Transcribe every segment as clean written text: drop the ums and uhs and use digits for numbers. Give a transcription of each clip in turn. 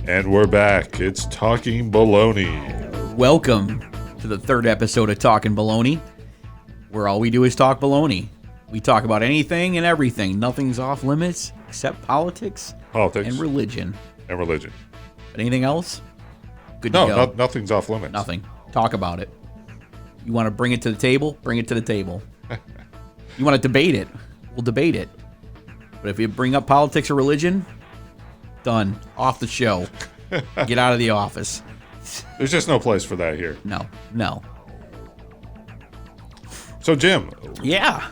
And we're back. It's Talkin Baloney. Welcome to the third episode of Talkin Baloney, where all we do is talk baloney. We talk about anything and everything. Nothing's off limits except politics and religion. But anything else? Good to go. No, nothing's off limits. Nothing. Talk about it. You want to bring it to the table? Bring it to the table. You want to debate it? We'll debate it. But if you bring up politics or religion, done. Off the show. Get out of the office. There's just no place for that here. No. So, Jim. Yeah.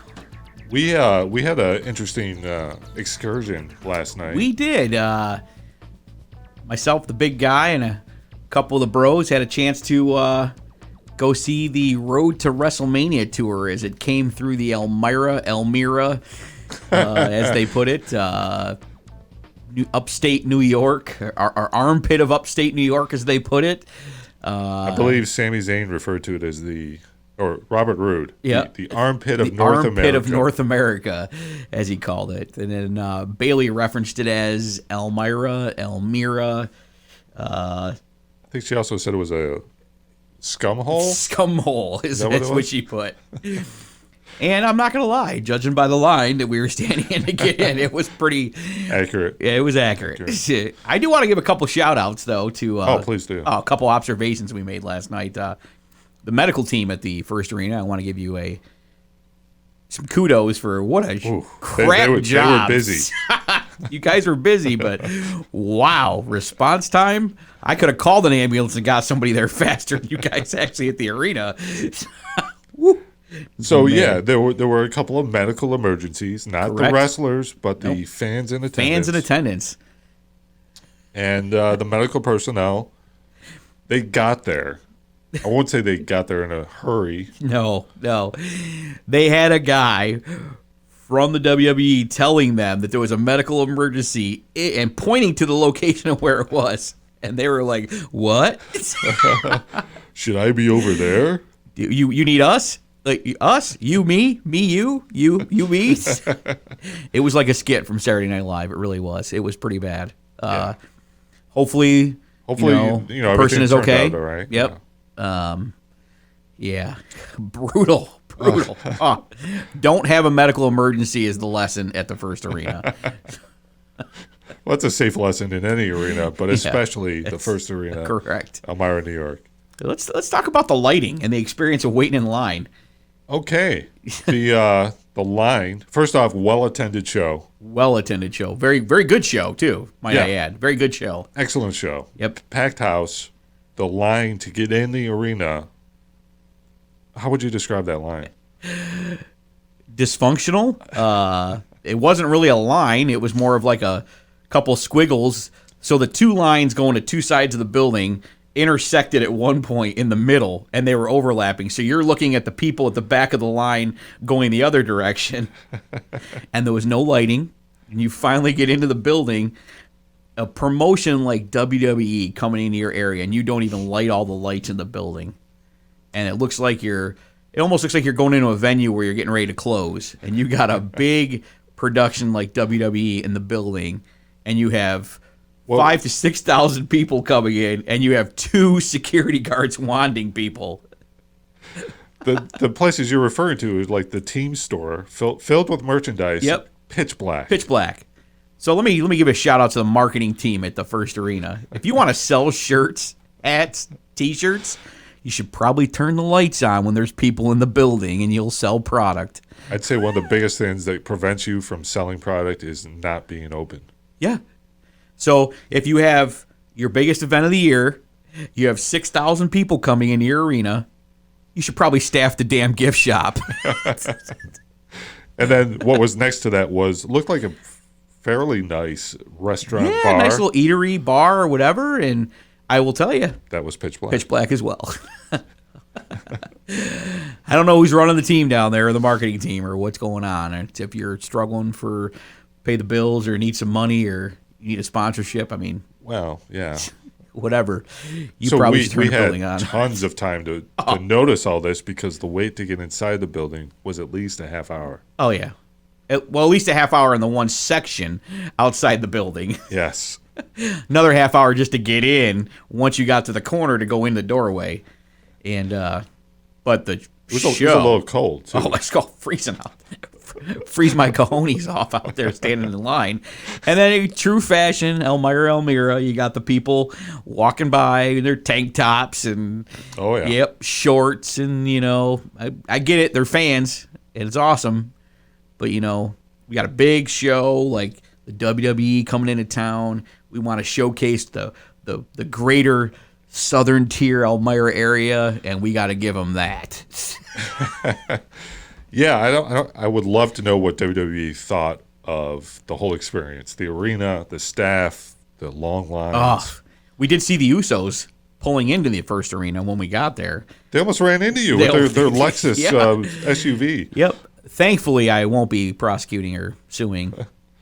We had an interesting excursion last night. We did. Myself, the big guy, and a couple of the bros had a chance to go see the Road to WrestleMania tour as it came through the Elmira, as they put it. Upstate New York, our armpit of upstate New York, as they put it. I believe Sami Zayn referred to it as or Robert Roode, the armpit of North America. The armpit of North America, as he called it. And then Bailey referenced it as Elmira. I think she also said it was a scum hole. Scum hole is what she put. And I'm not going to lie, judging by the line that we were standing in to get in, it was pretty accurate. Yeah, it was accurate. I do want to give a couple shout-outs, though, to please do. A couple observations we made last night. The medical team at the first arena, I want to give you some kudos for what a crap job. They were busy. You guys were busy, but wow, response time. I could have called an ambulance and got somebody there faster than you guys actually at the arena. Woo. So, there were a couple of medical emergencies, not the wrestlers, but the fans in attendance. And the medical personnel, they got there. I won't say they got there in a hurry. No. They had a guy from the WWE telling them that there was a medical emergency and pointing to the location of where it was. And they were like, what? Should I be over there? You need us? Like us? You, me, you, me? It was like a skit from Saturday Night Live. It really was. It was pretty bad. Hopefully, the person is okay. Out all right. Yep. Brutal. Don't have a medical emergency is the lesson at the first arena. Well, it's a safe lesson in any arena, but especially the first arena. Correct. Elmira, New York. Let's talk about the lighting and the experience of waiting in line. Okay. The line. First off, well-attended show. Very, very good show, too, might I add. Very good show. Excellent show. Yep. Packed house. The line to get in the arena. How would you describe that line? Dysfunctional. It wasn't really a line. It was more of like a couple squiggles. So the two lines going to two sides of the building intersected at one point in the middle, and they were overlapping. So you're looking at the people at the back of the line going the other direction, and there was no lighting. And you finally get into the building, a promotion like WWE coming into your area, and you don't even light all the lights in the building. And it almost looks like you're going into a venue where you're getting ready to close, and you got a big production like WWE in the building, and you have 5,000 to 6,000 people coming in, and you have 2 security guards wanding people. The places you're referring to is like the team store, filled with merchandise. Yep. Pitch black. So let me give a shout out to the marketing team at the first arena. If you want to sell shirts, hats, T-shirts, you should probably turn the lights on when there's people in the building, and you'll sell product. I'd say one of the biggest things that prevents you from selling product is not being open. Yeah. So if you have your biggest event of the year, you have 6,000 people coming into your arena, you should probably staff the damn gift shop. And then what was next to that looked like a fairly nice restaurant bar. Nice little eatery, bar, or whatever. And I will tell you, that was pitch black. Pitch black as well. I don't know who's running the team down there, or the marketing team, or what's going on. If you're struggling for pay the bills, or need some money, or you need a sponsorship, I mean, well, yeah, whatever. You probably should turn the building on. We had tons of time to notice all this because the wait to get inside the building was at least a half hour. Oh yeah, well, at least a half hour in the one section outside the building. Yes. Another half hour just to get in once you got to the corner to go in the doorway. And but the it was a little cold, too. Oh, let's go freezing out. Freeze my cojones off out there standing in line. And then in true fashion, Elmira, you got the people walking by in their tank tops and shorts. And, I get it. They're fans, and it's awesome. But, we got a big show like the WWE coming into town. We want to showcase the greater southern tier Elmira area, and we got to give them that. Yeah, I would love to know what WWE thought of the whole experience, the arena, the staff, the long lines. We did see the Usos pulling into the first arena when we got there. They almost ran into you with their Lexus SUV. Yep. Thankfully, I won't be prosecuting or suing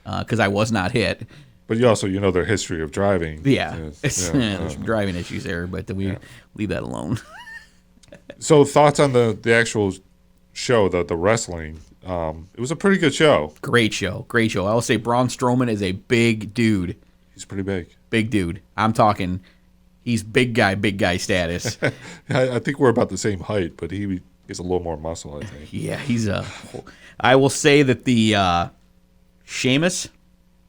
because I was not hit. But you also, their history of driving. Yeah. There's driving issues there, but we leave that alone. So thoughts on the actual show, the wrestling. It was a pretty good show. Great show. I will say Braun Strowman is a big dude. He's pretty big. Big dude. I'm talking, he's big guy status. I think we're about the same height, but he has a little more muscle, I think. Yeah, I will say that the Sheamus,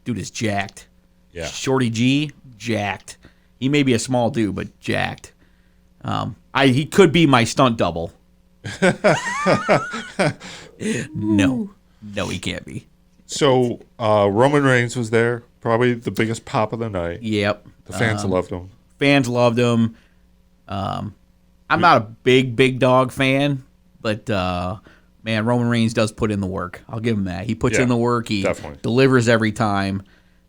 dude is jacked. Yeah. Shorty G, jacked. He may be a small dude, but jacked. He could be my stunt double. No, he can't be. So Roman Reigns was there, probably the biggest pop of the night. Yep. The fans loved him. I'm not a big dog fan, but man, Roman Reigns does put in the work. I'll give him that. He puts in the work. He definitely delivers every time.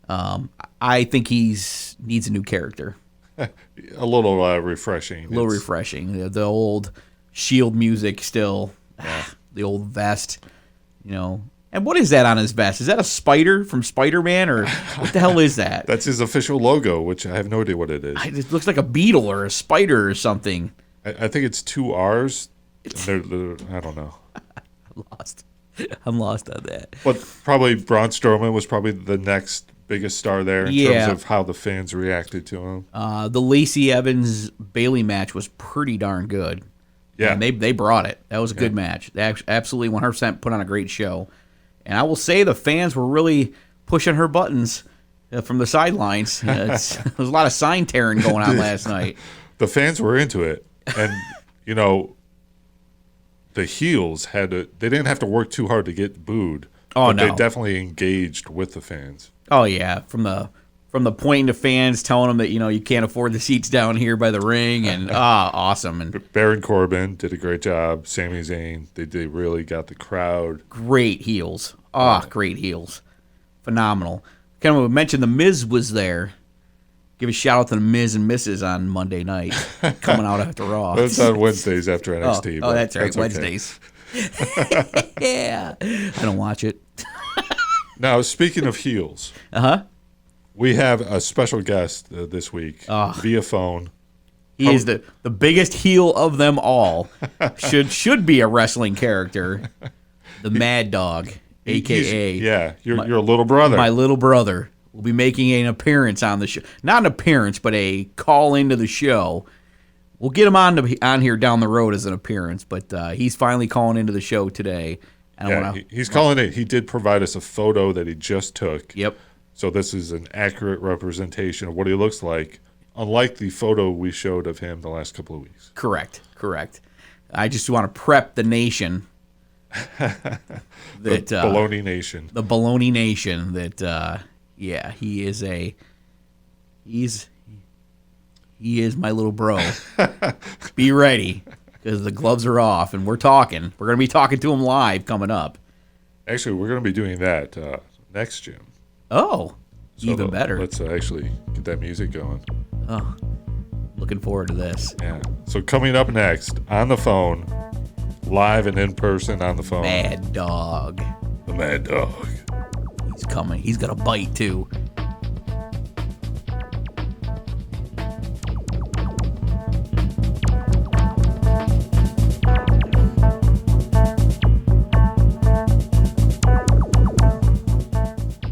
I think needs a new character. A little refreshing. The old Shield music still. The old vest, And what is that on his vest? Is that a spider from Spider-Man, or what the hell is that? That's his official logo, which I have no idea what it is. It looks like a beetle or a spider or something. I think it's 2 R's. I don't know. I'm lost on that. But probably Braun Strowman was probably the next biggest star there in terms of how the fans reacted to him. The Lacey Evans-Bayley match was pretty darn good. Yeah. And they brought it. That was a good match. They absolutely 100% put on a great show. And I will say the fans were really pushing her buttons from the sidelines. There was a lot of sign tearing going on last night. The fans were into it. And, the heels they didn't have to work too hard to get booed. Oh, but no. They definitely engaged with the fans. Oh, yeah. From the pointing to fans, telling them that, you can't afford the seats down here by the ring, and awesome. And Baron Corbin did a great job. Sami Zayn, they really got the crowd. Great heels. Great heels. Phenomenal. Kind of mentioned the Miz was there. Give a shout out to the Miz and Mrs. on Monday night, coming out after Raw. That's on Wednesdays after NXT. Oh, that's right, okay. Wednesdays. Yeah, I don't watch it. Now, speaking of heels, we have a special guest this week via phone. He is the biggest heel of them all. Should be a wrestling character. The Madd Dogg, a.k.a. Your little brother. My little brother will be making an appearance on the show. Not an appearance, but a call into the show. We'll get him on here down the road as an appearance, but he's finally calling into the show today. He's calling it. He did provide us a photo that he just took. Yep. So this is an accurate representation of what he looks like, unlike the photo we showed of him the last couple of weeks. Correct. I just want to prep the nation. The Baloney Nation. The Baloney Nation. That he is my little bro. Be ready, because the gloves are off, and we're talking. We're going to be talking to him live coming up. Actually, we're going to be doing that next, Jim. Oh, so even better. Let's actually get that music going. Oh, looking forward to this. Yeah. So coming up next, on the phone, live and in person on the phone. Madd Dogg. The Madd Dogg. He's coming. He's got a bite, too.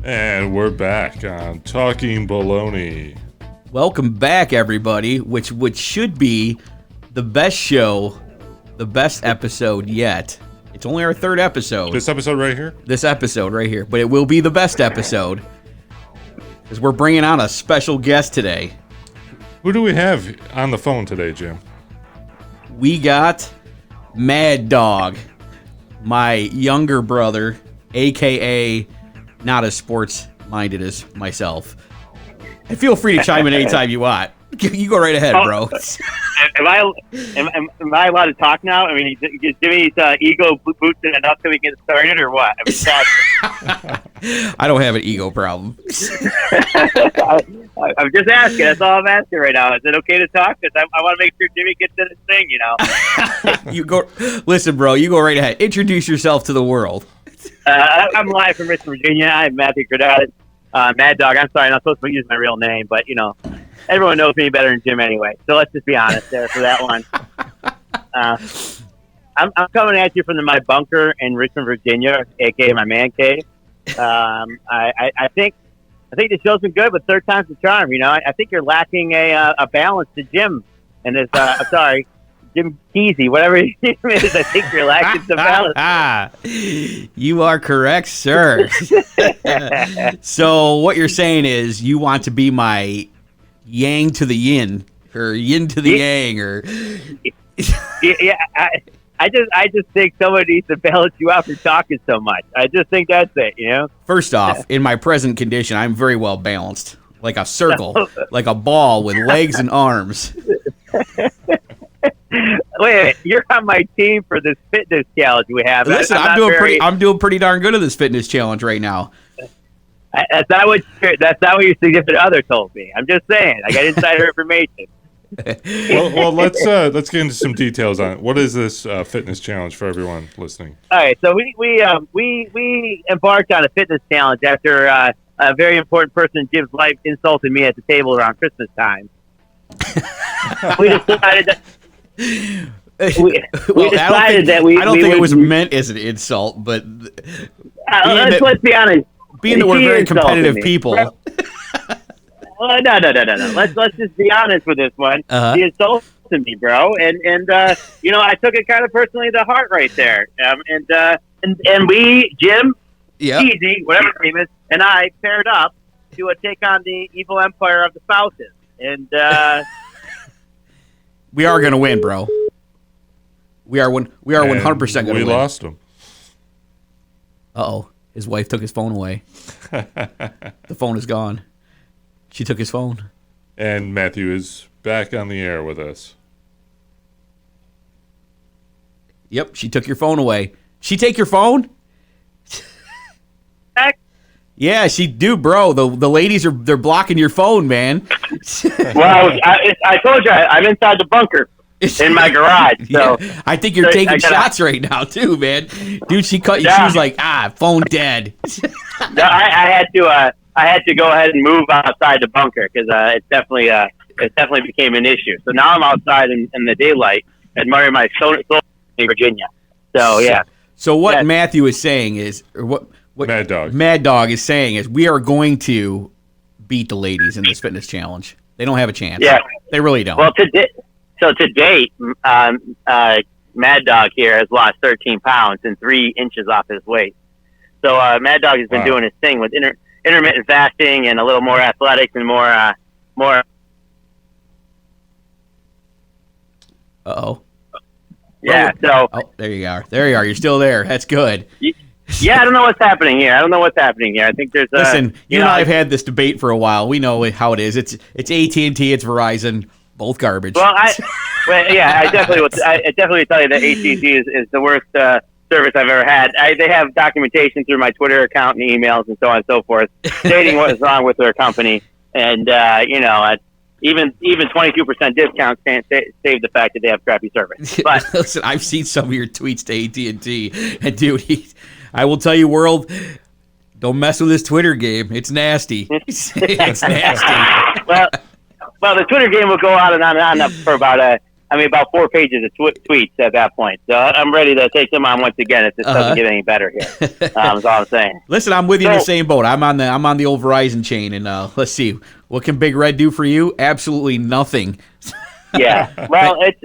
And we're back on Talkin Baloney. Welcome back, everybody, which should be the best show, the best episode yet. It's only our third episode. This episode right here? This episode right here. But it will be the best episode because we're bringing on a special guest today. Who do we have on the phone today, Jim? We got Madd Dogg, my younger brother, a.k.a. not as sports-minded as myself. And feel free to chime in anytime you want. You go right ahead, bro. Am I allowed to talk now? I mean, is Jimmy's ego boosted enough so we can get started, or what? I don't have an ego problem. I'm just asking. That's all I'm asking right now. Is it okay to talk? Because I want to make sure Jimmy gets in his thing, you know. You go. Listen, bro. You go right ahead. Introduce yourself to the world. I'm live from Richmond, Virginia. I'm Matthew Cordell. Madd Dogg. I'm sorry, I'm not supposed to use my real name, but you know, everyone knows me better than Jim anyway. So let's just be honest there for that one. I'm coming at you from my bunker in Richmond, Virginia, aka my man cave. I think the show's been good, but third time's the charm. You know, I think you're lacking a balance to Jim and his. I'm sorry, Jim Deezy, whatever his name is. I think you're lacking some balance. You are correct, sir. So what you're saying is you want to be my yang to the yin, or yin to the yang, or yeah. I just think someone needs to balance you out for talking so much. I just think that's it, you know? First off, in my present condition, I'm very well balanced. Like a circle, like a ball with legs and arms. Wait, you're on my team for this fitness challenge we have. Listen, I'm doing pretty darn good at this fitness challenge right now. That's not what your significant other told me. I'm just saying. I got insider information. well, let's get into some details on it. What is this fitness challenge for everyone listening? All right, so we embarked on a fitness challenge after a very important person in Jim's life insulted me at the table around Christmas time. We decided that. I don't think it was meant as an insult, but let's be honest. Being that we're very competitive people. No. Let's just be honest with this one. He insulted me, bro, and you know, I took it kind of personally to heart right there. And we, Jim, Deezy, whatever his name is, and I paired up to take on the evil empire of the spouses, and we are going to win, bro. We are 100% going to win. We lost him. Uh-oh. His wife took his phone away. The phone is gone. She took his phone. And Matthew is back on the air with us. Yep, she took your phone away. She take your phone? Yeah, she do, bro. The ladies they're blocking your phone, man. Well, I told you I'm inside the bunker in my garage. So yeah, I think you're taking shots right now too, man. Dude, she cut you. Yeah. She was like, phone dead. No, I had to go ahead and move outside the bunker because it definitely became an issue. So now I'm outside in the daylight admiring my soul in Virginia. So yeah. So what Matthew is saying is, or what Madd Dogg is saying is, we are going to beat the ladies in this fitness challenge. They don't have a chance. Yeah, they really don't. Well, to date, Madd Dogg here has lost 13 pounds and 3 inches off his weight. So Madd Dogg has been doing his thing with intermittent fasting and a little more athletics and more. Uh-oh. Yeah. So. Oh, there you are. There you are. You're still there. That's good. Yeah, I don't know what's happening here. I think there's. Listen, you and I have had this debate for a while. We know how it is. It's AT&T. It's Verizon. Both garbage. Well, I definitely tell you that AT&T is the worst service I've ever had. They have documentation through my Twitter account and emails and so on and so forth, stating what is wrong with their company. And even 22% discounts can't save the fact that they have crappy service. But listen, I've seen some of your tweets to AT&T, and dude, I will tell you, world, don't mess with this Twitter game. It's nasty. It's nasty. Well, the Twitter game will go on and on and on for about about 4 pages of tweets at that point. So I'm ready to take them on once again if this doesn't get any better here. That's all I'm saying. Listen, I'm with you in the same boat. I'm on the old Verizon chain, and let's see, what can Big Red do for you? Absolutely nothing. Yeah, well, it's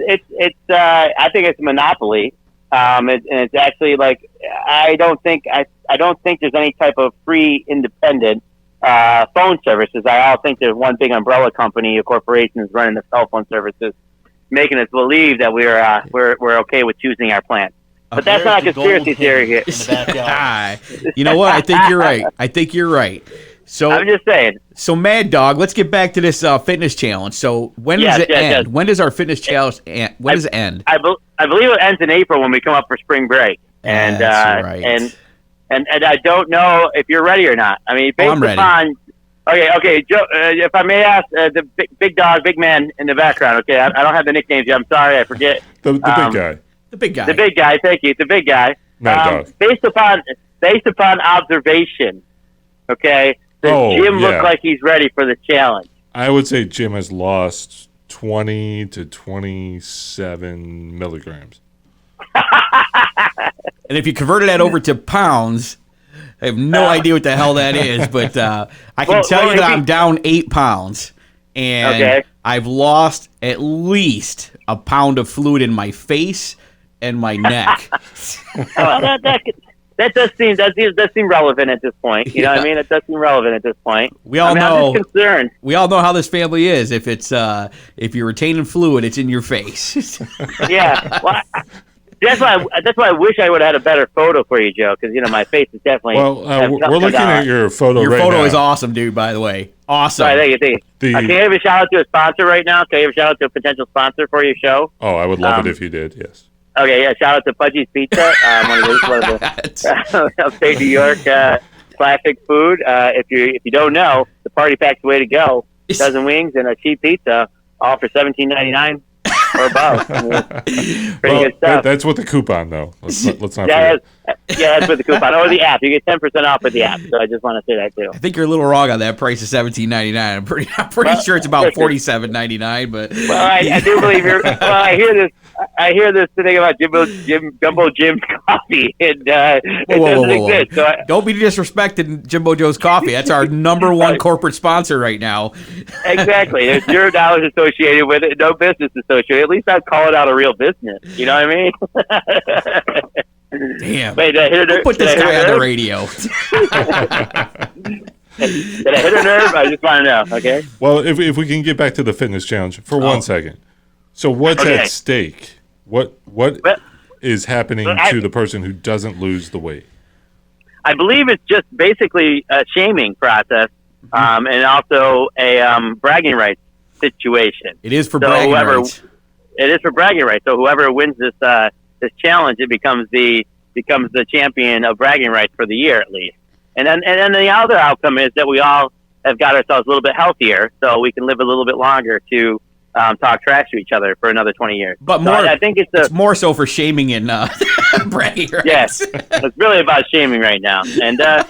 I think it's a monopoly, and it's actually like I don't think there's any type of free independent phone services. I all think there's one big umbrella company, a corporation is running the cell phone services, making us believe that we're okay with choosing our plan. But that's not a conspiracy theory here. You know what? I think you're right. So I'm just saying. So Madd Dogg, let's get back to this fitness challenge. So when does it end? Yes. When does our fitness challenge end? When does it end? I believe it ends in April when we come up for spring break. And right. and I don't know if you're ready or not. I mean, based upon. Okay, Joe. If I may ask, the big dog, big man in the background. Okay, I don't have the nicknames yet. I'm sorry, I forget. The big guy. The big guy. The big guy. Thank you. The big guy. Based upon observation. Okay. Does Jim look like he's ready for the challenge? I would say Jim has lost 20 to 27 milligrams. And if you converted that over to pounds, I have no idea what the hell that is, but I can tell you that I'm down 8 pounds, and I've lost at least a pound of fluid in my face and my neck. That does seem relevant at this point. You know what I mean? It does seem relevant at this point. We all know. I'm just concerned. We all know how this family is. If it's if you're retaining fluid, it's in your face. Yeah. Well, that's why I wish I would have had a better photo for you, Joe. Because my face is definitely. Well, we're looking at your photo. Your right photo now. is awesome, dude. By the way, awesome. Right, thank you. Can I give a shout out to a sponsor right now? Can I give a shout out to a potential sponsor for your show? Oh, I would love it if you did. Yes. Okay, yeah. Shout out to Pudgy's Pizza, one of the upstate New York classic food. If you don't know, the party pack's the way to go. A dozen wings and a cheap pizza, all for $17.99 or above. Pretty good stuff. That's with the coupon, though. Let's not forget. That's with the coupon or the app. You get 10% off with the app. So I just want to say that too. I think you're a little wrong on that price of $17.99. I'm pretty sure it's about $47.99. But I do believe you're. Well, I hear this thing about Jumbo Jim's coffee, and it doesn't exist. So don't be disrespecting Jimbo Joe's Coffee. That's our number one corporate sponsor right now. Exactly. There's $0 associated with it, no business associated. At least I'd call it out a real business. You know what I mean? Damn. Wait, put this guy on the radio. Did I hit a nerve? I just want to know. Okay. Well, if we can get back to the fitness challenge for 1 second. So what's at stake? What is happening to the person who doesn't lose the weight? I believe it's just basically a shaming process, and also a bragging rights situation. It is for bragging rights. It is for bragging rights. So whoever wins this challenge, it becomes the champion of bragging rights for the year at least. And then the other outcome is that we all have got ourselves a little bit healthier, so we can live a little bit longer to talk trash to each other for anher 20 years. But so I think it's more so for shaming and bragging rights. Yes, it's really about shaming right now. And but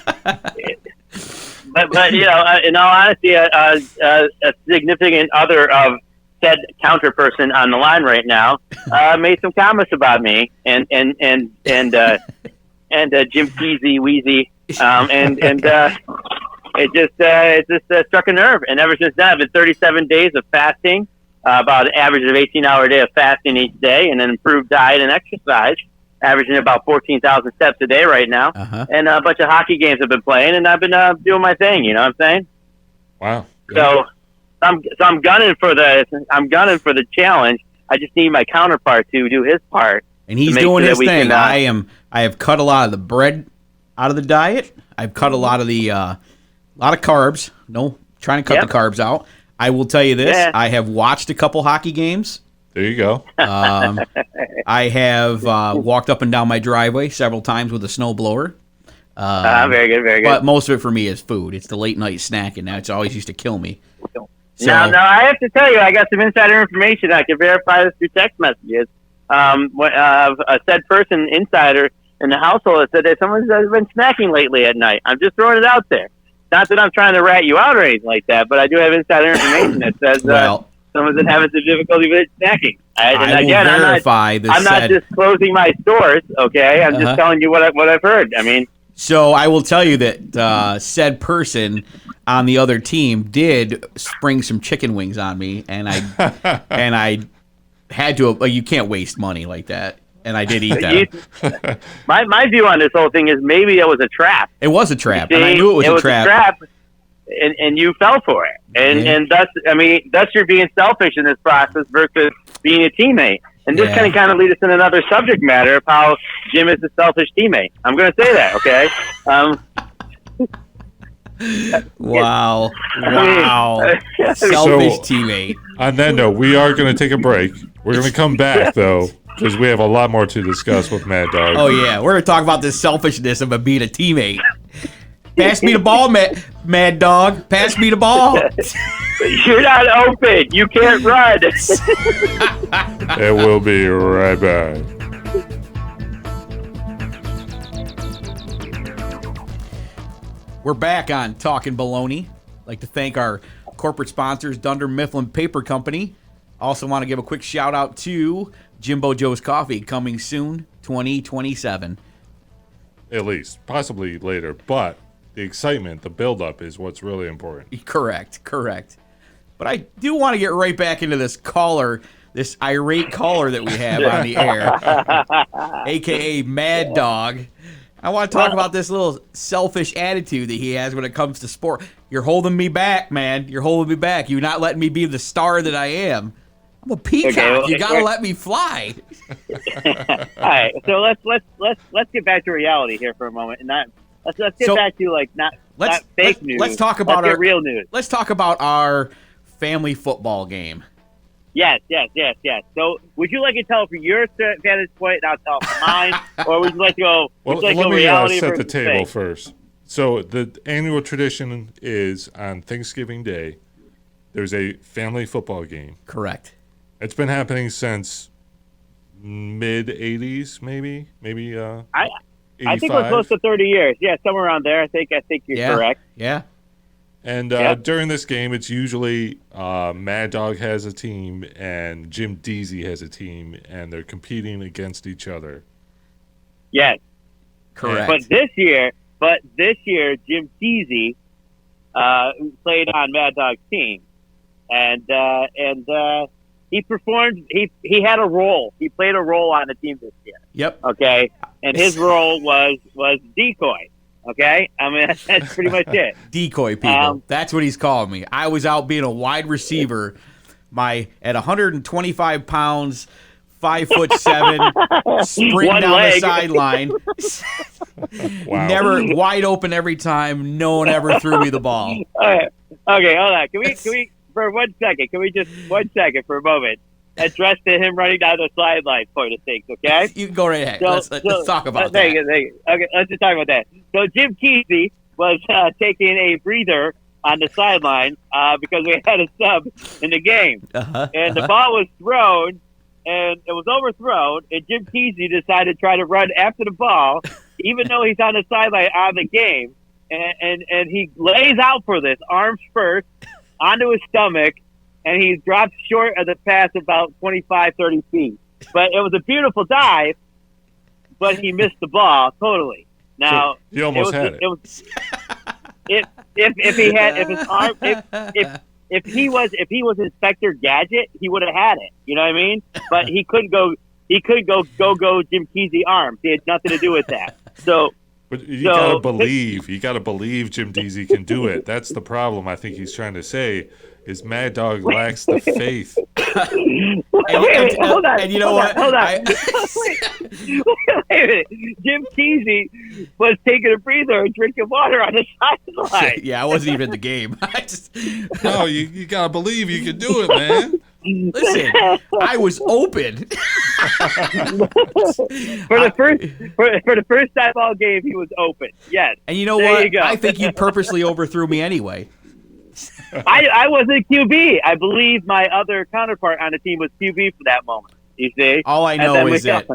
in all honesty, a significant other of said counter person on the line right now made some comments about me and Jim Teasy Weezy it just struck a nerve. And ever since then, I've been 37 days of fasting. About an average of 18-hour day of fasting each day, and an improved diet and exercise, averaging about 14,000 steps a day right now. And a bunch of hockey games I've been playing, and I've been doing my thing. You know what I'm saying? Wow. So I'm gunning for the challenge. I just need my counterpart to do his part, and he's doing his thing. I have cut a lot of the bread out of the diet. I've cut a lot of the lot of carbs. No, trying to cut the carbs out. I will tell you this. Yeah. I have watched a couple hockey games. There you go. I have walked up and down my driveway several times with a snowblower. Very good, very good. But most of it for me is food. It's the late night snack, and that's always used to kill me. So, now, I have to tell you, I got some insider information. I can verify this through text messages. A said person, insider in the household, said that someone's been snacking lately at night. I'm just throwing it out there. Not that I'm trying to rat you out or anything like that, but I do have insider information that says someone's been having some difficulty with snacking. I will verify this. I'm not disclosing my source, okay? I'm just telling you what I've heard. I mean, so I will tell you that said person on the other team did spring some chicken wings on me, and I had to. You can't waste money like that, and I did eat them. my view on this whole thing is maybe it was a trap. It was a trap, and I knew it was a trap. And you fell for it, and thus you're being selfish in this process versus being a teammate. And this kind of leads us in another subject matter of how Jim is a selfish teammate. I'm going to say that, okay? Wow. Selfish teammate. On that note, we are going to take a break. We're going to come back, though, because we have a lot more to discuss with Madd Dogg. Oh, yeah. We're going to talk about the selfishness of being a teammate. Pass me the ball, Madd Dogg. Pass me the ball. You're not open. You can't run. And we'll be right back. We're back on Talkin Baloney. I'd like to thank our corporate sponsors, Dunder Mifflin Paper Company. Also want to give a quick shout out to Jimbo Joe's Coffee, coming soon, 2027. At least, possibly later, but the excitement, the build-up is what's really important. Correct. But I do want to get right back into this irate caller that we have on the air, a.k.a. Madd Dogg. I want to talk about this little selfish attitude that he has when it comes to sport. You're holding me back, man. You're holding me back. You're not letting me be the star that I am. I'm a peacock. Okay, well, you gotta let me fly. All right, so let's get back to reality here for a moment, and let's get back to not fake news. Let's talk about our real news. Let's talk about our family football game. Yes. So, would you like to tell from your vantage point, and I'll tell from mine, or would you like to go? Well, let me set the table first. So, the annual tradition is on Thanksgiving Day. There's a family football game. Correct. It's been happening since mid '80s, maybe. I think we're close to 30 years. Yeah, somewhere around there. I think you're correct. Yeah. And during this game, it's usually Madd Dogg has a team and Jim Deezy has a team, and they're competing against each other. Yes. Correct. But this year, Jim Deezy played on Madd Dogg's team, and he performed. He had a role. He played a role on the team this year. Yep. Okay, and his role was decoy. Okay, I mean that's pretty much it. Decoy people. That's what he's calling me. I was out being a wide receiver. At 125 pounds, 5'7", sprinting down the sideline. Wow. Never wide open every time. No one ever threw me the ball. All right. Okay, hold on. Can we for 1 second? Can we just 1 second for a moment address to him running down the sideline point of things? Okay. You can go right ahead. Let's talk about that. Thank you. Okay, let's just talk about that. So Jim Deezy was taking a breather on the sideline because we had a sub in the game, and the ball was thrown. And it was overthrown, and Jim Deezy decided to try to run after the ball, even though he's on the sideline on the game. And he lays out for this, arms first, onto his stomach, and he drops short of the pass about 25, 30 feet. But it was a beautiful dive, but he missed the ball totally. Now, so he almost had it. If he was Inspector Gadget, he would have had it. You know what I mean? But he couldn't go. He could go Jim Deezy arms. He had nothing to do with that. But you gotta believe. You gotta believe Jim Deezy can do it. That's the problem. I think he's trying to say is Madd Dogg lacks the faith. Hold on. And you know what? Hold on. Wait a minute. Jim Deezy was taking a breather and drinking water on the sideline. Yeah, I wasn't even in the game. No, you gotta believe you can do it, man. Listen, I was open. for the first time all game, he was open. Yes. And you know what? I think you purposely overthrew me anyway. I wasn't QB. I believe my other counterpart on the team was QB for that moment. You see? All I know is that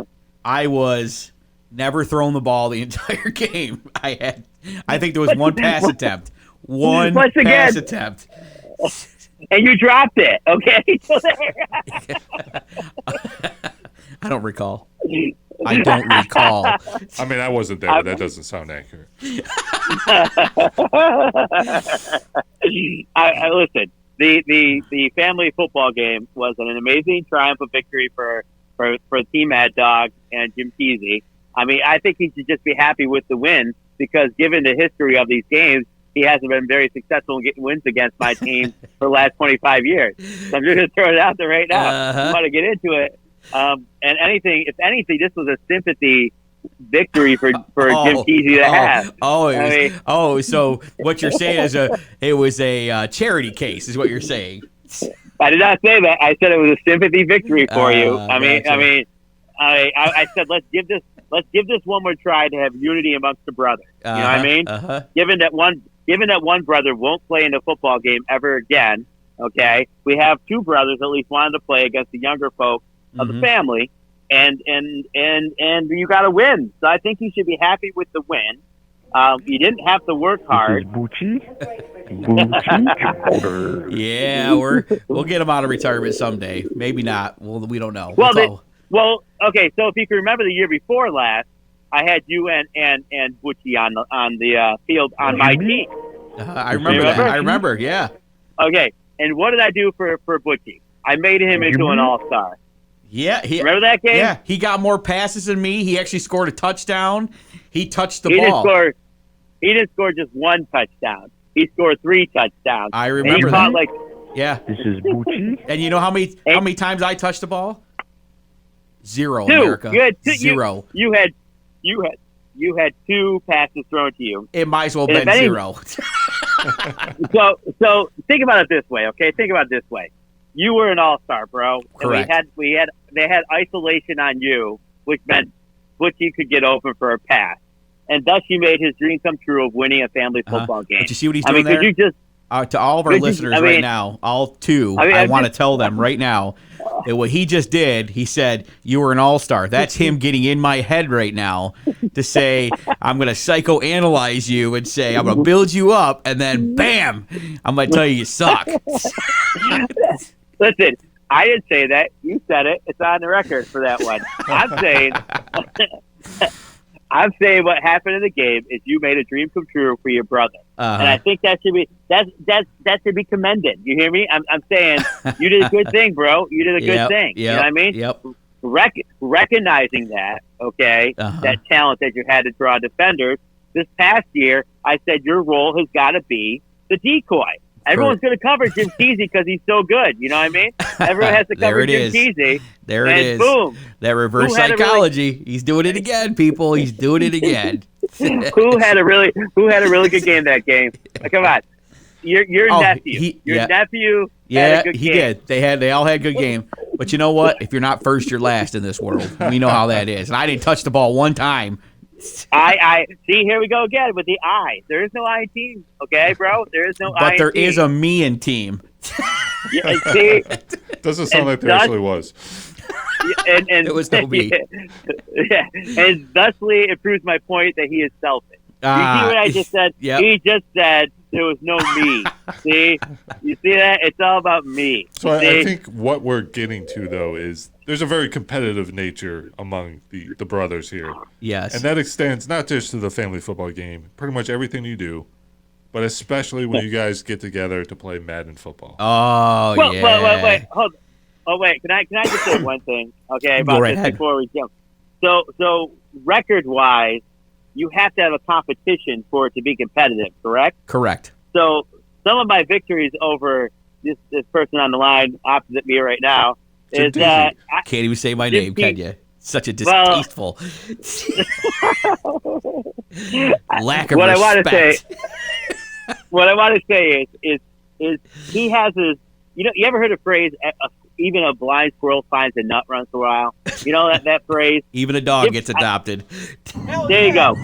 I was never thrown the ball the entire game. I think there was one pass attempt. One pass attempt. and you dropped it. Okay. I don't recall. I don't recall. I mean, I wasn't there, but that doesn't sound accurate. I listen. The family football game was an amazing triumphant victory for Team Madd Dogg and Jim Deezy. I mean, I think he should just be happy with the win because given the history of these games, he hasn't been very successful in getting wins against my team for the last 25 years. So I'm just going to throw it out there right now. I want to get into it. And if anything, this was a sympathy victory for Jim Deezy to have. So what you're saying is it was a charity case, is what you're saying. I did not say that. I said it was a sympathy victory for you. I said let's give this one more try to have unity amongst the brothers. You know what I mean? Given that one brother won't play in a football game ever again, okay, we have two brothers at least wanted to play against the younger folk of the family, and you got to win. So I think you should be happy with the win. You didn't have to work hard. Yeah, we'll get him out of retirement someday. Maybe not. Well, we don't know. Well, okay. So if you can remember the year before last, I had you and Butchie on the field on my team. I remember that. I remember. Yeah. Okay. And what did I do for Butchie? I made him into an all-star. Yeah, remember that game? Yeah, he got more passes than me. He actually scored a touchdown. He touched the ball. He didn't score just one touchdown. He scored 3 touchdowns. I remember that. Yeah. This is Bucci. And you know how many times I touched the ball? 0, 2. America. You had 0. You had 2 passes thrown to you. It might as well have been 0. So think about it this way, okay? Think about it this way. You were an all-star, bro. Correct. And they had isolation on you, which meant Butchie could get open for a pass. And thus you made his dream come true of winning a family football game. But you see what he's doing there? Could you just to all of our listeners right now, all 2, I want to tell them right now that what he just did, he said, you were an all-star. That's him getting in my head right now to say, I'm going to psychoanalyze you and say, I'm going to build you up, and then, bam, I'm going to tell you suck. Listen, I didn't say that. You said it. It's on the record for that one. I'm saying what happened in the game is you made a dream come true for your brother, and I think that should be commended. You hear me? I'm saying you did a good thing, bro. You did a good thing. You know what I mean? Yep. Recognizing that, okay, that talent that you had to draw defenders. This past year, I said your role has got to be the decoy. Everyone's going to cover Jim Deezy because he's so good. You know what I mean? Everyone has to cover Jim Deezy. There it is. Boom. That reverse psychology. He's doing it again, people. He's doing it again. Who had a really good game that game? Come on. Your nephew. Nephew had a good game. He did. They all had a good game. But you know what? If you're not first, you're last in this world. We know how that is. And I didn't touch the ball one time. I see. Here we go again with the I. There is no I in team, okay, bro. There is no I. But there is a me in team. Yeah, see, doesn't sound like there actually was. And it was no me. Yeah, and thusly it proves my point that he is selfish. You see what I just said? Yep. He just said there was no me. See? You see that? It's all about me. So I think what we're getting to, though, is there's a very competitive nature among the brothers here. Yes. And that extends not just to the family football game, pretty much everything you do, but especially when you guys get together to play Madden football. Oh, yeah. Wait. Hold on. Oh, wait. Can I just say one thing, okay, about this before we jump? So record-wise, you have to have a competition for it to be competitive, correct? Correct. So some of my victories over this person on the line opposite me right now is that can't even say my name, can you? Such a distasteful lack of respect. What I want to say is he has his. You ever heard the phrase? Even a blind squirrel finds a nut once in a while. You know that phrase. Even a dog gets adopted. There you go.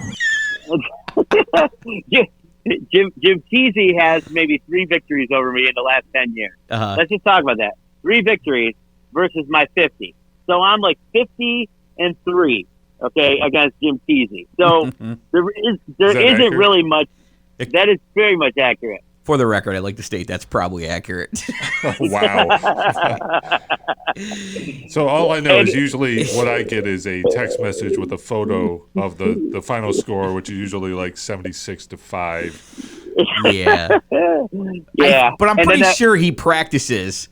Jim Deezy has maybe 3 victories over me in the last 10 years. Let's just talk about that. 3 victories versus my 50. So I'm like 50-3, okay, against Jim Deezy. So there isn't really much. That is very much accurate. For the record, I'd like to state that's probably accurate. Wow. So all I know is usually what I get is a text message with a photo of the final score, which is usually like 76-5. Yeah. Yeah. But I'm pretty sure he practices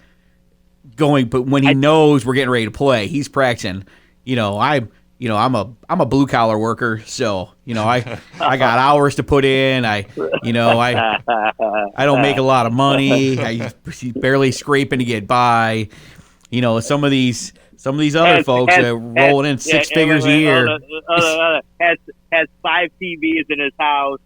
going, but when he knows we're getting ready to play, he's practicing. I'm a blue collar worker, so I got hours to put in. I don't make a lot of money. I barely scraping to get by. Some of these other folks are rolling in six figures a year. Has 5 TVs in his house,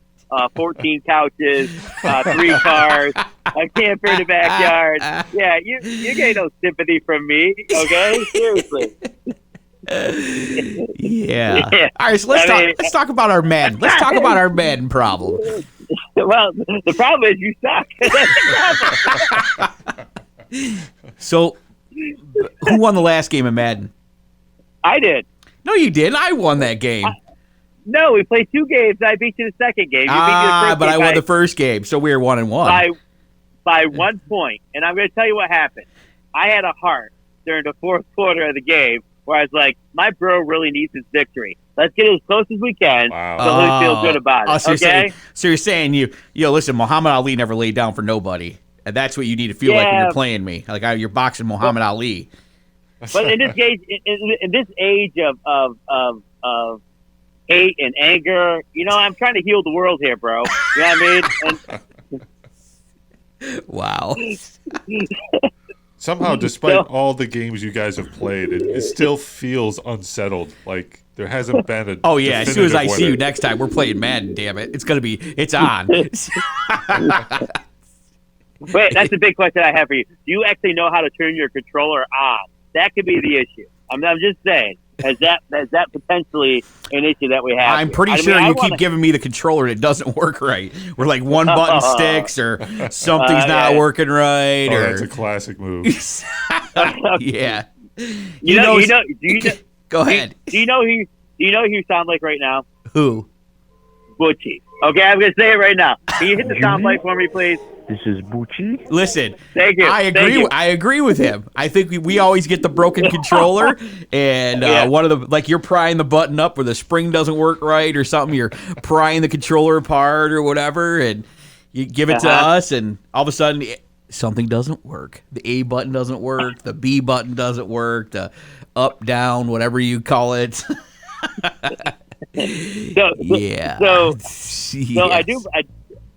14 couches, 3 cars, a camper in the backyard. Yeah, you get no sympathy from me, okay? Seriously. Yeah. All right, so let's talk about our Madden. Let's talk about our Madden problem. Well, the problem is you suck. So, who won the last game of Madden? I did. No, you didn't. I won that game. No, we played 2 games. I beat you the second game. You beat me the first but game. I won the first game, so we were 1-1. By 1 point. And I'm going to tell you what happened. I had a heart during the fourth quarter of the game where I was like, my bro really needs his victory. Let's get as close as we can so he feels good about it. So you're saying listen, Muhammad Ali never laid down for nobody. And that's what you need to feel like when you're playing me. Like you're boxing Muhammad Ali. But in this age of hate and anger, I'm trying to heal the world here, bro. You know what I mean? Wow. Somehow, despite all the games you guys have played, it still feels unsettled. Like there hasn't been a. Oh yeah, as soon as I see you next time, we're playing Madden. Damn it, it's on. Wait, that's the big question I have for you. Do you actually know how to turn your controller on? That could be the issue. I'm just saying. Is that potentially an issue that we have? I'm pretty sure you keep giving me the controller and it doesn't work right. We're like one button sticks or something's not working right. That's a classic move. Yeah. Go ahead. Do you know who you sound like right now? Who? Butchie. Okay, I'm gonna say it right now. Can you hit the sound bite for me, please? This is Bucci. Listen, thank you. I agree with him. I think we always get the broken controller, and one of the you're prying the button up where the spring doesn't work right or something. You're prying the controller apart or whatever, and you give it to us, and all of a sudden something doesn't work. The A button doesn't work. The B button doesn't work. The up, down, whatever you call it. So yes.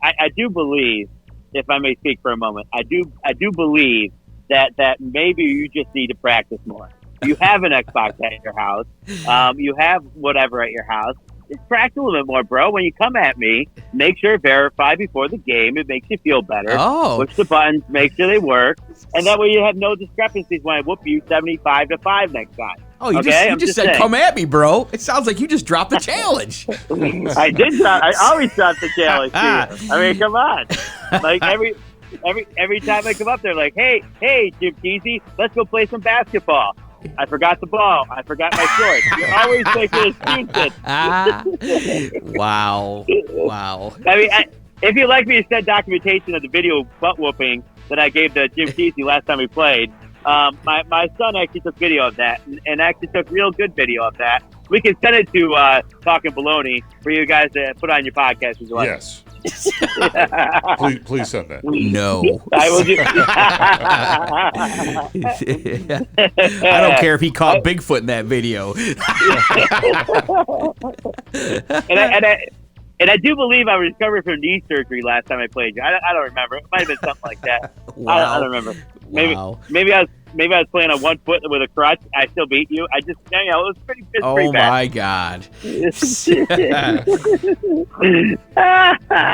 I do believe, if I may speak for a moment, I do believe that maybe you just need to practice more. You have an Xbox at your house. You have whatever at your house. Just practice a little bit more, bro. When you come at me, make sure verify before the game. It makes you feel better. Push the buttons, make sure they work, and that way you have no discrepancies when I whoop you 75-5 next time. Oh, you just said, "Come at me, bro." It sounds like you just dropped the challenge. I did drop. I always drop the challenge. I mean, come on. Like every time I come up there, like, hey, Jim Deezy, let's go play some basketball. I forgot the ball. I forgot my shorts. You're always making excuses. Wow. I mean, if you'd like me to send documentation of the video butt whooping that I gave to Jim Deezy last time we played, my son actually took video of that and actually took real good video of that. We can send it to Talkin Baloney for you guys to put on your podcast as well. Yes. please send that. No. I will do. I don't care if he caught Bigfoot in that video. And I do believe I was recovering from knee surgery last time I played you. I don't remember. It might have been something like that. Wow. I don't remember. Maybe I was playing on one foot with a crutch. I still beat you. It was pretty bad. Oh my God.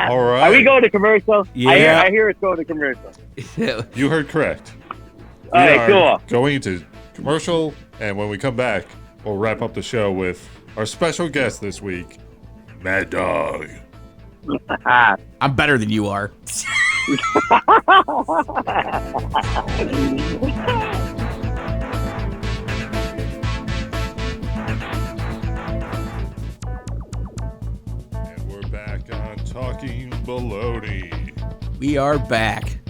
All right. Are we going to commercial? Yeah. I hear it's going to commercial. You heard correct. All right, cool. Going into commercial, and when we come back, we'll wrap up the show with our special guest this week, Madd Dogg. I'm better than you are. And we're back on Talkin Baloney. We are back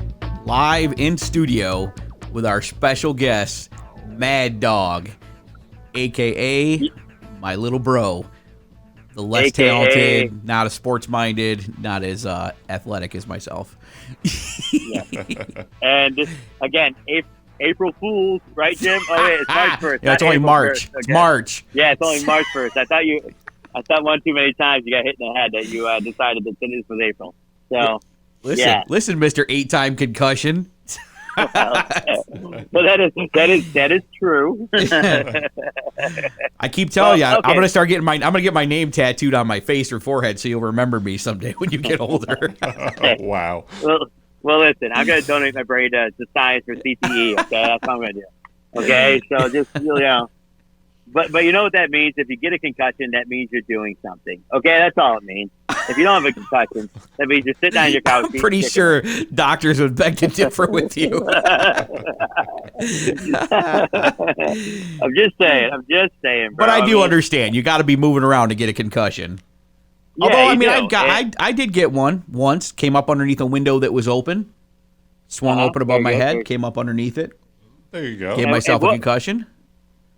live in studio with our special guest, Madd Dogg, a.k.a. my little bro. The less talented, not as sports-minded, not as athletic as myself. Yeah. And this, again, April Fools, right, Jim? Oh, wait, it's March 1st. Yeah, it's only April March. 1st, okay? It's March. Yeah, it's only March 1st. I thought one too many times you got hit in the head that you decided that this was April. So, Listen, Mr. 8-time concussion. Well, that is true. I keep telling you, okay. I'm gonna get my name tattooed on my face or forehead so you'll remember me someday when you get older. Wow. Well, listen, I'm gonna donate my brain to science or CTE. Okay, that's what I'm gonna do. Okay, so just but you know what that means? If you get a concussion, that means you're doing something. Okay, that's all it means. If you don't have a concussion, that means you're sitting on your couch. I'm pretty sure doctors would beg to differ with you. I'm just saying, bro. But I do understand. You got to be moving around to get a concussion. Yeah, although, I mean, I did get one once. Came up underneath a window that was open. Swung open above my head. Came up underneath it. There you go. Gave myself a concussion.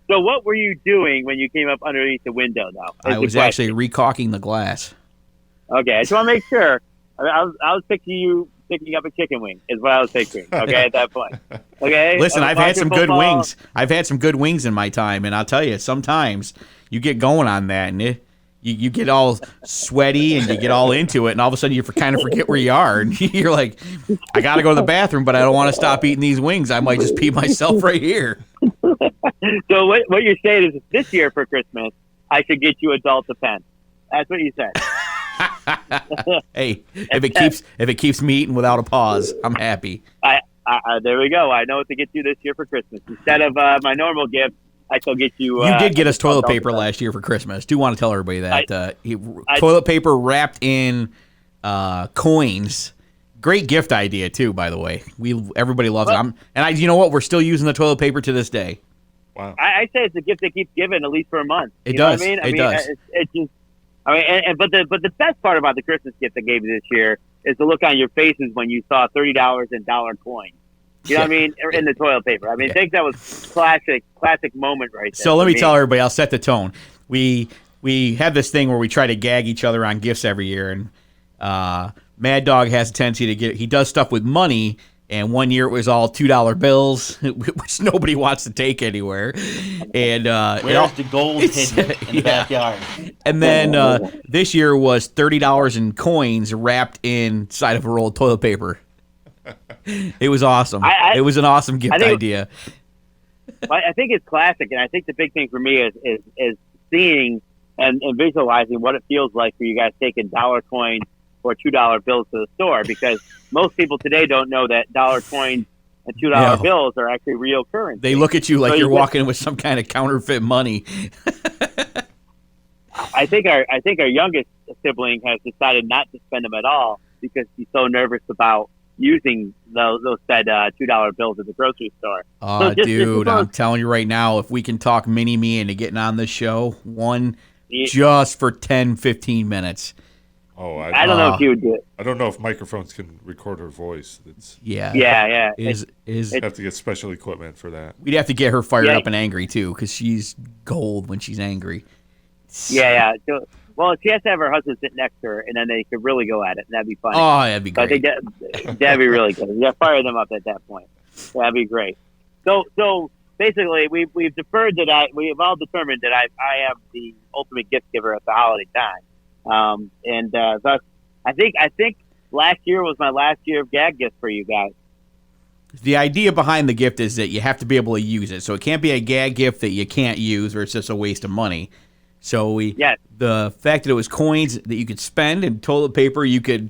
So what were you doing when you came up underneath the window, though? I was actually recaulking the glass. Okay, I just want to make sure. I was picturing you picking up a chicken wing is what I was picturing. Okay, at that point. Okay. Listen, I've had some good wings. I've had some good wings in my time, and I'll tell you, sometimes you get going on that, and you get all sweaty, and you get all into it, and all of a sudden you kind of forget where you are, and you're like, I got to go to the bathroom, but I don't want to stop eating these wings. I might just pee myself right here. So what you're saying is this year for Christmas, I should get you adult Depends. That's what you said. Hey, if it keeps me eating without a pause, I'm happy. There we go. I know what to get you this year for Christmas. Instead of my normal gift, I shall get you. You did get us toilet paper last year for Christmas. Do want to tell everybody that toilet paper wrapped in coins. Great gift idea too, by the way. Everybody loves it. And you know what? We're still using the toilet paper to this day. Wow. I say it's a gift that keeps giving at least for a month. It does. It does. It's just. I mean, but the best part about the Christmas gift I gave you this year is the look on your faces when you saw $30 in dollar coins. You know what I mean? In the toilet paper. I mean, I think that was classic moment right there. So let me tell everybody, I'll set the tone. We have this thing where we try to gag each other on gifts every year, and Madd Dogg has a tendency to he does stuff with money. And one year it was all $2 bills, which nobody wants to take anywhere. And where's the gold hidden in the backyard? And then this year was $30 in coins wrapped inside of a roll of toilet paper. It was awesome. It was an awesome gift idea. I think it's classic, and I think the big thing for me is seeing and visualizing what it feels like for you guys taking dollar coins or $2 bills to the store, because most people today don't know that dollar coins and $2 bills are actually real currency. They look at you like you're walking with some kind of counterfeit money. I think our youngest sibling has decided not to spend them at all because he's so nervous about using those said $2 bills at the grocery store. Oh, dude, I'm telling you right now, if we can talk Mini-Me into getting on this show, just for 10, 15 minutes. Oh, I don't know if you would do it. I don't know if microphones can record her voice. Yeah. Have to get special equipment for that. We'd have to get her fired up and angry too, because she's gold when she's angry. Yeah. So, well, she has to have her husband sit next to her, and then they could really go at it, and that'd be funny. Oh, that'd be great. I think that'd be really good. You got to fire them up at that point. That'd be great. So basically, we've deferred that we've all determined that I am the ultimate gift giver at the holiday time. Thus, I think last year was my last year of gag gifts for you guys. The idea behind the gift is that you have to be able to use it, so it can't be a gag gift that you can't use, or it's just a waste of money. So the fact that it was coins that you could spend and toilet paper you could.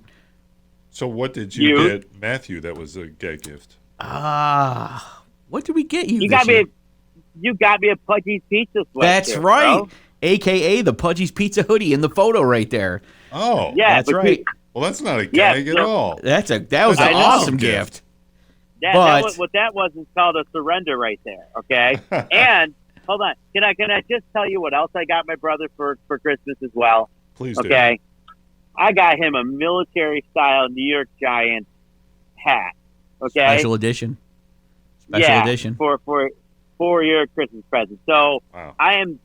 So what did you get, Matthew? That was a gag gift. What did we get you? You got me a Pudgy's Pizza sweatshirt. That's right. Bro. AKA the Pudgy's Pizza hoodie in the photo right there. Oh, yeah, that's right. Well, that's not a gag at all. That was an awesome gift. What that was is called a surrender right there. Okay, and hold on, can I just tell you what else I got my brother for Christmas as well? Please do. Okay, I got him a military style New York Giants hat. Okay, special edition. Edition for your Christmas present. So wow. I am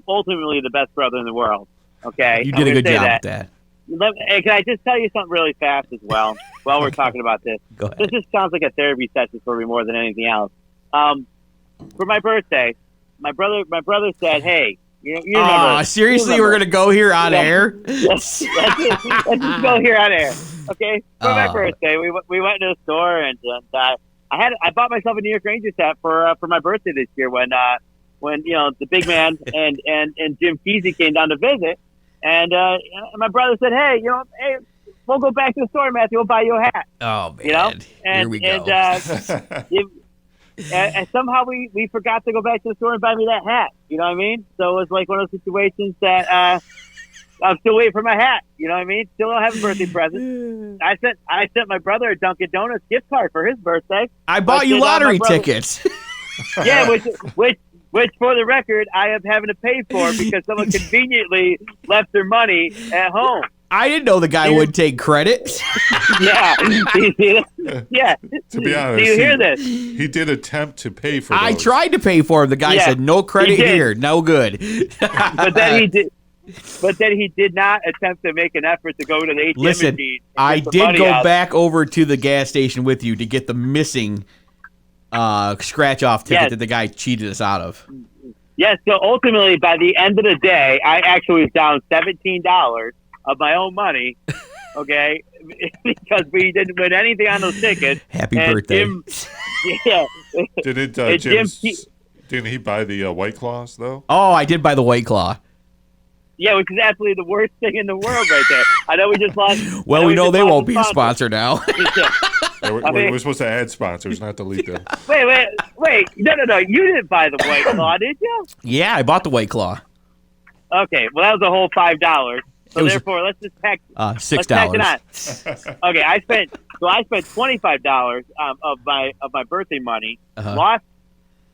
ultimately the best brother in the world. Okay, you did a good job with that. Can I just tell you something really fast as well while we're talking about this? Go ahead. This just sounds like a therapy session for me more than anything else. For my birthday, my brother said, "Hey, you remember?" Seriously, we're gonna go here on air? Let's just go here on air. Okay, for my birthday, we went to the store and I bought myself a New York Rangers hat for my birthday this year when the big man and Jim Deezy came down to visit. And my brother said, "Hey, we'll go back to the store, Matthew. We'll buy you a hat." Oh man, here we go. And somehow we forgot to go back to the store and buy me that hat. You know what I mean? So it was like one of those situations that I'm still waiting for my hat. You know what I mean? Still don't have a birthday present. I sent my brother a Dunkin' Donuts gift card for his birthday. I bought you lottery tickets. Yeah, which, for the record, I am having to pay for because someone conveniently left their money at home. I didn't know the guy would take credit. Yeah. Yeah. To be honest, do you hear this? He did attempt to pay for those. I tried to pay for him. The guy said, "No credit here. No good." But then he did not attempt to make an effort to go to the ATM Listen, machine. I did go back over to the gas station with you to get the missing scratch-off ticket that the guy cheated us out of. Yes, so ultimately, by the end of the day, I actually was down $17 of my own money, okay, because we didn't win anything on those tickets. Happy birthday. Didn't he buy the White Claws, though? Oh, I did buy the White Claw. Yeah, which is absolutely the worst thing in the world right there. I know we just lost. Well, we know they won't be a sponsor now. Yeah, we're supposed to add sponsors, not delete them. Wait. No. You didn't buy the White Claw, did you? Yeah, I bought the White Claw. Okay, well, that was a whole $5. So therefore, let's just tack $6. Let's tack it on. Okay, I spent $25 of my birthday money.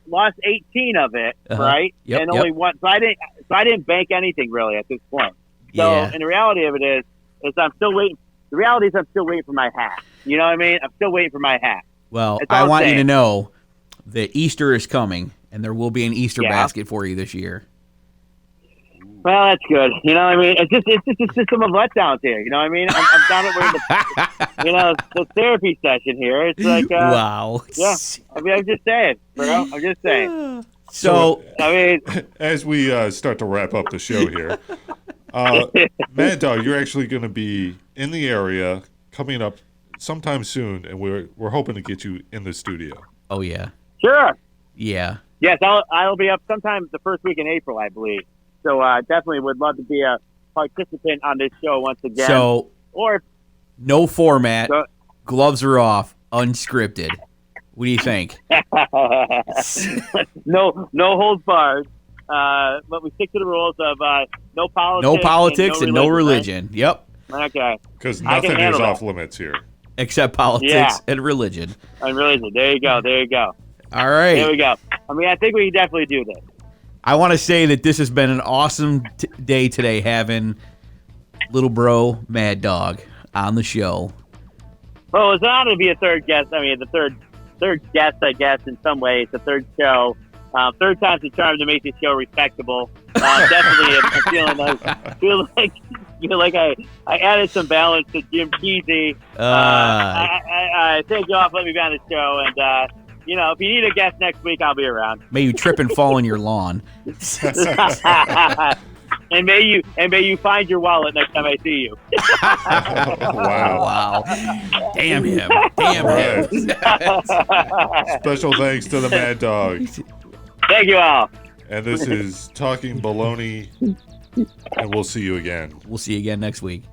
Lost 18 of it, right? Yep, and only one. So I didn't bank anything really at this point. So, and the reality of it is I'm still waiting. The reality is I'm still waiting for my hat. You know what I mean? I'm still waiting for my hat. Well, I want you to know that Easter is coming, and there will be an Easter basket for you this year. Well, that's good. You know what I mean? It's just a system of letdowns here. You know what I mean? I'm down at the therapy session here. It's like wow. Yeah. I mean, I'm just saying, bro. I'm just saying. So I mean, as we start to wrap up the show here, Madd Dogg, you're actually going to be in the area coming up sometime soon, and we're hoping to get you in the studio. Oh yeah. Sure. Yeah. Yes, I'll be up sometime the first week in April, I believe. So definitely would love to be a participant on this show once again. So no format, gloves are off, unscripted. What do you think? No holds barred. But we stick to the rules of no politics. No politics and no religion. Right? Yep. Okay. Because nothing is off limits here. Except politics and religion. And religion. There you go. All right. There we go. I mean, I think we can definitely do this. I want to say that this has been an awesome day today, having little bro Madd Dogg on the show. Well, it's an honor to be a third guest. I mean, the third guest, I guess, in some ways, the third show. Third time's the charm to make this show respectable. Definitely, I'm feeling like I added some balance to Jim Deezy. I thank you all for letting me be on the show, and if you need a guest next week, I'll be around. May you trip and fall in your lawn. And may you find your wallet next time I see you. Wow. Damn him. Special thanks to the Madd Dogg. Thank you all. And this is Talkin Baloney, and we'll see you again. We'll see you again next week.